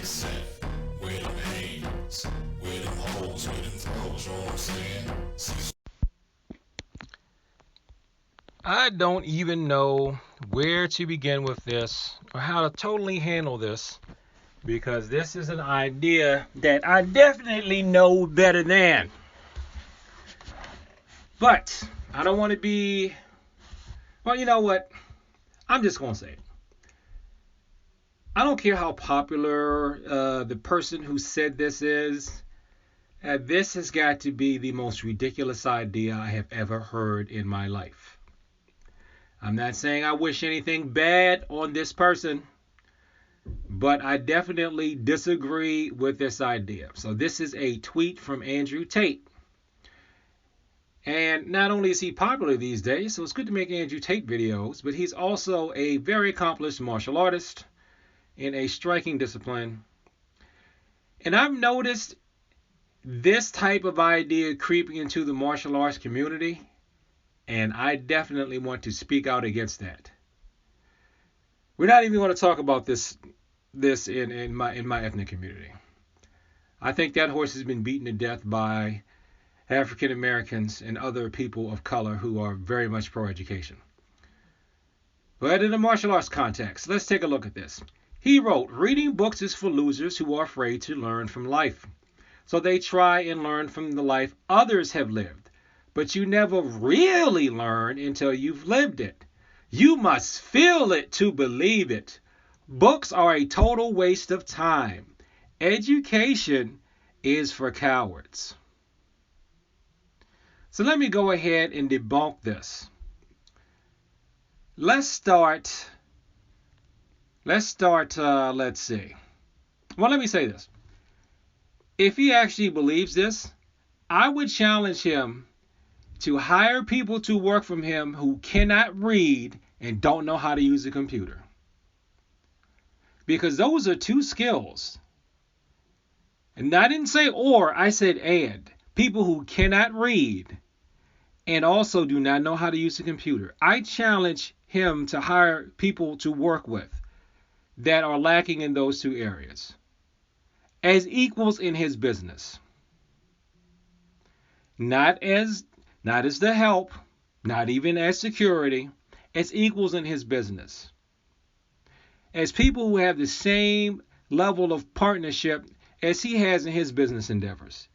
set, where them hands, where them holes, where them throws, you know what I'm saying? Cecil. I don't even know where to begin with this or how to totally handle this because this is an idea that I definitely know better than. But I don't want to be, well, you know what? I'm just going to say it. I don't care how popular the person who said this is. This has got to be the most ridiculous idea I have ever heard in my life. I'm not saying I wish anything bad on this person, but I definitely disagree with this idea. So this is a tweet from Andrew Tate. And not only is he popular these days, so it's good to make Andrew Tate videos, but he's also a very accomplished martial artist in a striking discipline. And I've noticed this type of idea creeping into the martial arts community, and I definitely want to speak out against that. We're not even going to talk about this in my ethnic community. I think that horse has been beaten to death by African Americans and other people of color who are very much pro-education. But in a martial arts context, let's take a look at this. He wrote, "Reading books is for losers who are afraid to learn from life. So they try and learn from the life others have lived. But you never really learn until you've lived it. You must feel it to believe it. Books are a total waste of time. Education is for cowards." So let me go ahead and debunk this. Let's see. Well, let me say this. If he actually believes this, I would challenge him to hire people to work for him who cannot read and don't know how to use a computer. Because those are two skills. And I didn't say or, I said and. People who cannot read and also do not know how to use a computer. I challenge him to hire people to work with that are lacking in those two areas as equals in his business. Not as the help, not even as security, as equals in his business. As people who have the same level of partnership as he has in his business endeavors.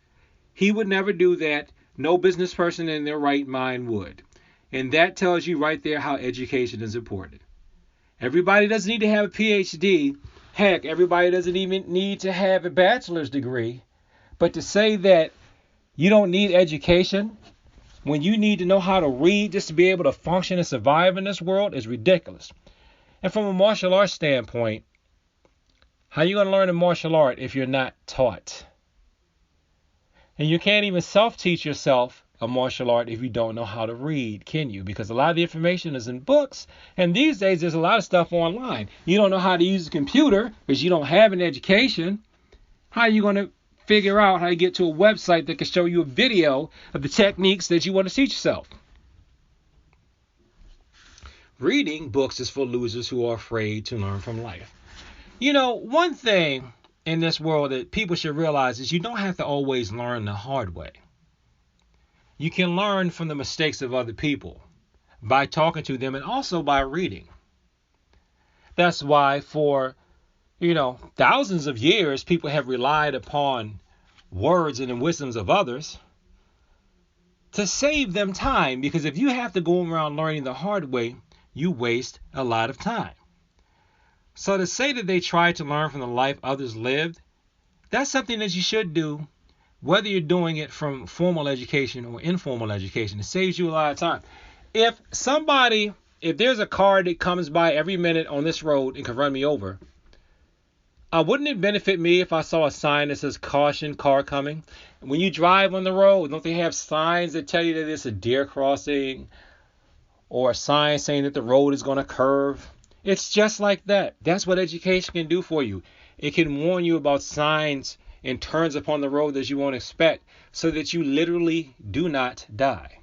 He would never do that. No business person in their right mind would. And that tells you right there how education is important. Everybody doesn't need to have a PhD. Heck, everybody doesn't even need to have a bachelor's degree. But to say that you don't need education when you need to know how to read just to be able to function and survive in this world is ridiculous. And from a martial arts standpoint, how are you going to learn a martial art if you're not taught? And you can't even self-teach yourself a martial art if you don't know how to read, can you? Because a lot of the information is in books. And these days, there's a lot of stuff online. You don't know how to use a computer because you don't have an education. How are you going to figure out how to get to a website that can show you a video of the techniques that you want to teach yourself? Reading books is for losers who are afraid to learn from life. You know, one thing in this world that people should realize is you don't have to always learn the hard way. You can learn from the mistakes of other people by talking to them and also by reading. That's why for, thousands of years, people have relied upon words and the wisdoms of others to save them time. Because if you have to go around learning the hard way, you waste a lot of time. So to say that they tried to learn from the life others lived, that's something that you should do, whether you're doing it from formal education or informal education. It saves you a lot of time. If there's a car that comes by every minute on this road and can run me over, wouldn't it benefit me if I saw a sign that says caution, car coming? When you drive on the road, don't they have signs that tell you that it's a deer crossing or a sign saying that the road is going to curve? It's just like that. That's what education can do for you. It can warn you about signs and turns upon the road that you won't expect so that you literally do not die.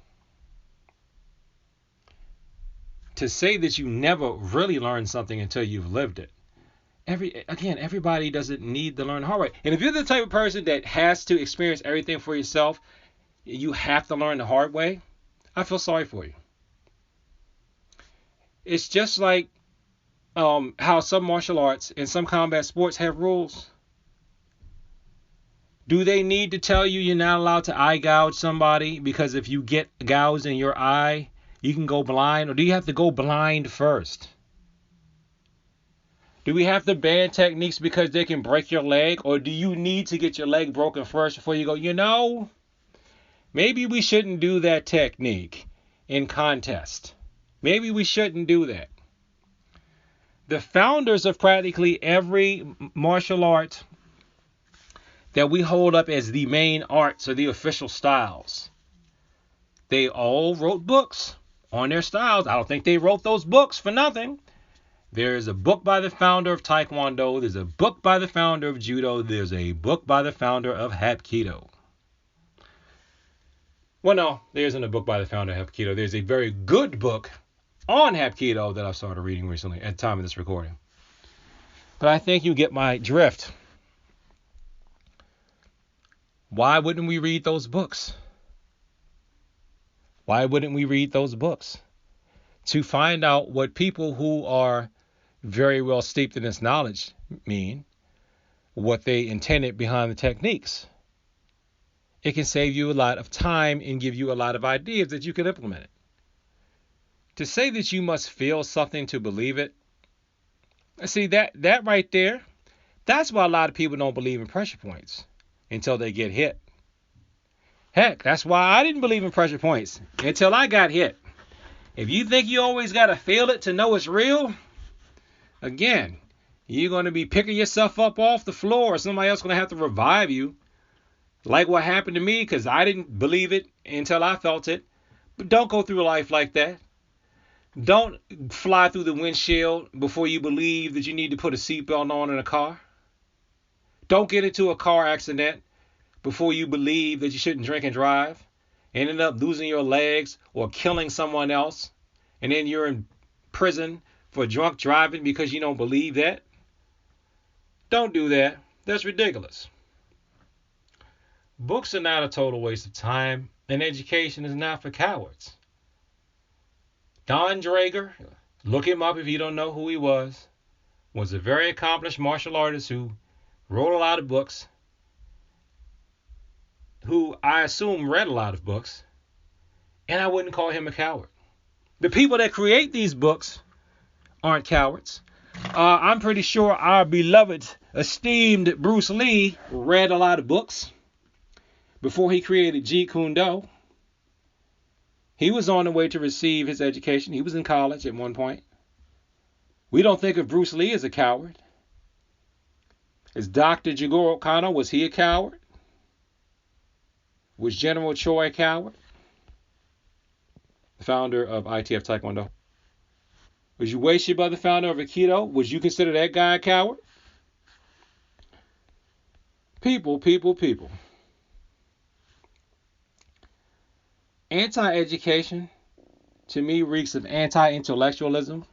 To say that you never really learn something until you've lived it Everybody doesn't need to learn the hard way. And if you're the type of person that has to experience everything for yourself, you have to learn the hard way, I feel sorry for you. It's just like how some martial arts and some combat sports have rules. Do they need to tell you you're not allowed to eye gouge somebody because if you get gouged in your eye, you can go blind? Or do you have to go blind first? Do we have to ban techniques because they can break your leg? Or do you need to get your leg broken first before you go, maybe we shouldn't do that technique in contest. Maybe we shouldn't do that. The founders of practically every martial art that we hold up as the main arts or the official styles, they all wrote books on their styles. I don't think they wrote those books for nothing. There's a book by the founder of Taekwondo. There's a book by the founder of Judo. There's a book by the founder of Hapkido. Well, no, there isn't a book by the founder of Hapkido. There's a very good book on Hapkido that I started reading recently at the time of this recording. But I think you get my drift. Why wouldn't we read those books? Why wouldn't we read those books? To find out what people who are very well steeped in this knowledge mean, what they intended behind the techniques. It can save you a lot of time and give you a lot of ideas that you can implement it. To say that you must feel something to believe it, see that right there, that's why a lot of people don't believe in pressure points until they get hit. Heck, that's why I didn't believe in pressure points until I got hit. If you think you always got to feel it to know it's real, again, you're going to be picking yourself up off the floor or somebody else is going to have to revive you. Like what happened to me, because I didn't believe it until I felt it. But don't go through life like that. Don't fly through the windshield before you believe that you need to put a seatbelt on in a car. Don't get into a car accident before you believe that you shouldn't drink and drive. And end up losing your legs or killing someone else. And then you're in prison for drunk driving because you don't believe that. Don't do that. That's ridiculous. Books are not a total waste of time, and education is not for cowards. Don Draeger, look him up if you don't know who he was a very accomplished martial artist who wrote a lot of books, who I assume read a lot of books, and I wouldn't call him a coward. The people that create these books aren't cowards. I'm pretty sure our beloved, esteemed Bruce Lee read a lot of books before he created Jeet Kune Do. He was on the way to receive his education. He was in college at one point. We don't think of Bruce Lee as a coward. Is Dr. Jigoro Kano, was he a coward? Was General Choi a coward? The founder of ITF Taekwondo. Was Ueshiba the founder of Aikido? Would you consider that guy a coward? People. Anti-education, to me, reeks of anti-intellectualism.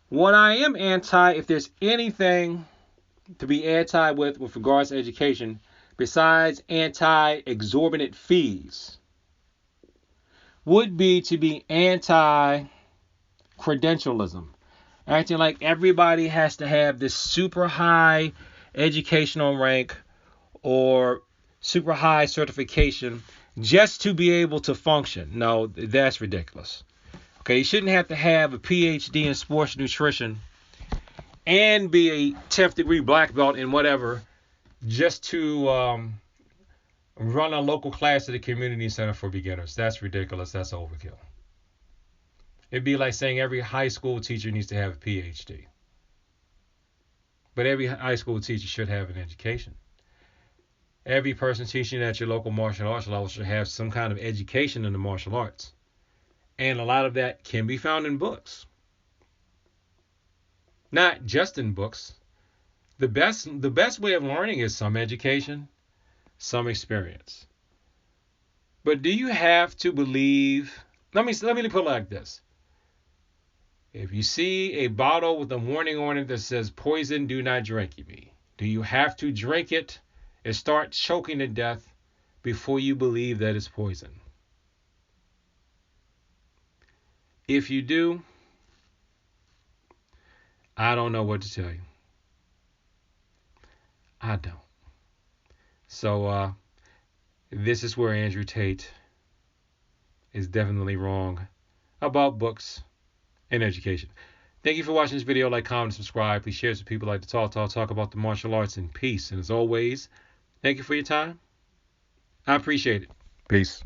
What I am anti, if there's anything to be anti with regards to education, besides anti-exorbitant fees, would be to be anti-credentialism. Acting like everybody has to have this super high educational rank or super high certification just to be able to function. No, that's ridiculous. Okay, you shouldn't have to have a PhD in sports nutrition and be a 10th degree black belt in whatever just to run a local class at a community center for beginners. That's ridiculous. That's overkill. It'd be like saying every high school teacher needs to have a PhD. But every high school teacher should have an education. Every person teaching at your local martial arts level should have some kind of education in the martial arts. And a lot of that can be found in books. Not just in books. The best way of learning is some education, some experience. But do you have to believe? Let me put it like this. If you see a bottle with a warning on it that says poison, do not drink me. Do you have to drink it and start choking to death before you believe that it's poison? If you do, I don't know what to tell you. I don't. So this is where Andrew Tate is definitely wrong about books and education. Thank you for watching this video. Like, comment, subscribe. Please share it with people like to talk about the martial arts in peace. And as always, thank you for your time. I appreciate it. Peace.